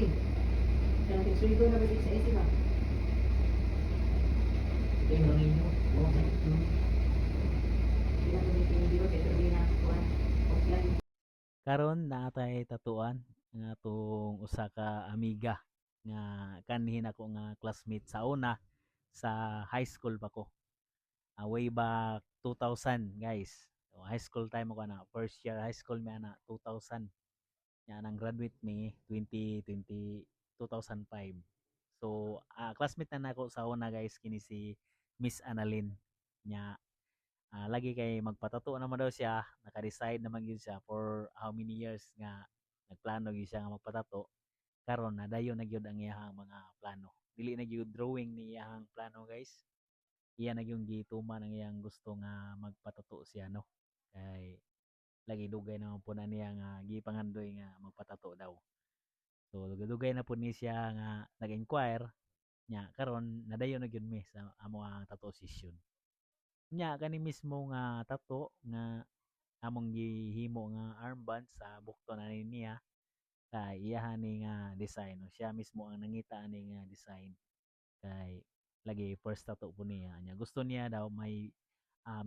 Sige. Kaya natin sulido na balik sa isip ha. Ito yung ninyo. Oo, sakit yun. Hindi na balik yung video. Kaya sabi na, kuhan. Offline. Karon naatay tatuan nga tong usa ka amiga nga kanhin ako nga classmate sa una sa high school pa ko. Way back 2000 guys. So, high school time ako na first year high school mi ana 2000. Nya nang graduate mi 2020 2005. So classmate na nako sa una guys kini si Miss Annalyn. Nya lagi kay magpatato naman daw siya, naka-decide naman yun siya for how many years nga nagplano gyud siya nga magpatato. Karon nadayon na gyud ang iyahang mga plano. Dili na gyud drawing ni iyahang plano guys. Iya na gyud gituman ang iyang gusto nga magpatato siya no. Kay lagi dugay naman po na niya nga gipangandoy nga magpatato daw. So dugay na po ni siya nga nag-inquire nya karon nadayon na gyud mi sa amo ang tattoo session. Nya kani mismo nga tattoo nga among gihimo nga armband sa bukton ani niya kay iyahan ni nga design no siya mismo ang nangita ani nga design kay lagi first tattoo po niya nya gusto niya daw may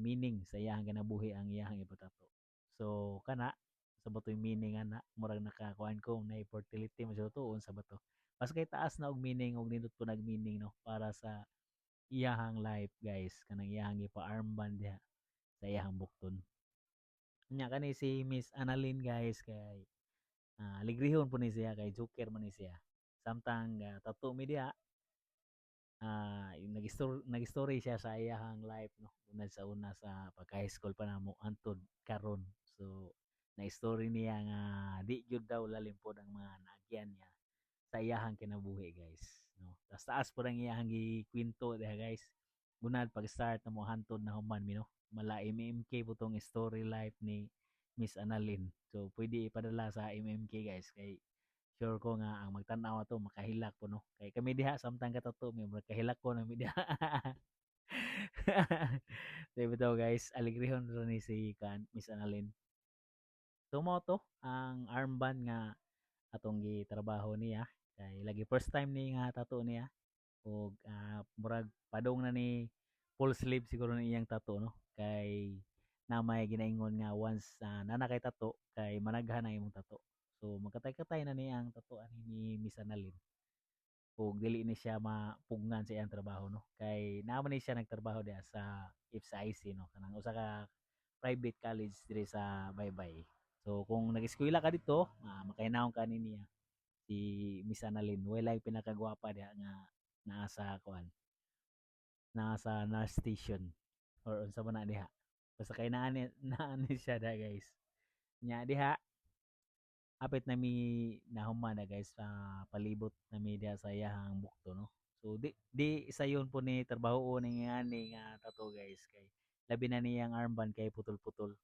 meaning sa iyahang kinabuhi ang iyahang ipatato so kana sa bato yung meaning ana murag nakakuan ko na fertility mo siya tuon sa bato mas kay taas na og meaning og nindot po nag meaning no para sa iyahang life guys kanang iyahang ipa-armband diha sa iyahang bukton nya kani si Miss Annalyn guys kay ligrihon po ni siya kay joker man ni siya samtang tattoo mi diha nag-story siya sa iyahang life no una sa pagka high school pa namo antud karon so na-story niya nga di gyud daw lalim pod ang mga naagyan niya sa iyahang kinabuhi guys no taas po ang iyahang gikwento diha guys bunad pag start na mo hantod na human mi no mala MMK po tong story life ni Miss Annalyn so pwede ipadala sa MMK guys kay sure ko nga ang magtan-aw ato makahilak po no kay kami diha samtang katato mi makahilak ko na mi diha so bitaw guys aligrihon ro ni si kan Miss Annalyn so mo to ang armband nga atong gitrabaho niya kay lagi first time ni nga tattoo niya ug murag padong na ni full sleeve siguro ni iyang tattoo no kay na may ginaingon nga once nana kay tattoo kay managhan na imong tattoo so magkatay-katay na ni ang tattoo ani ni Miss Annalyn ug dili ni siya mapugnan sa iyang trabaho no kay naman ni siya nagtrabaho diha sa IFSA-IC no kanang usa ka private college diri sa Baybay so kung nag-eskwela ka dito makahinawon ka ni niya si Miss Annalyn walay pinakagwapa diha nga naa sa kuan nasa nurse station or unsa man na diha basta kay naani siya da guys nya diha apit nami nahuman na guys sa palibot nami diha sa iyahang bukto no so di sayon po ni trabaho ni nga ni nga tato guys kay labi na niyang armband kay putol-putol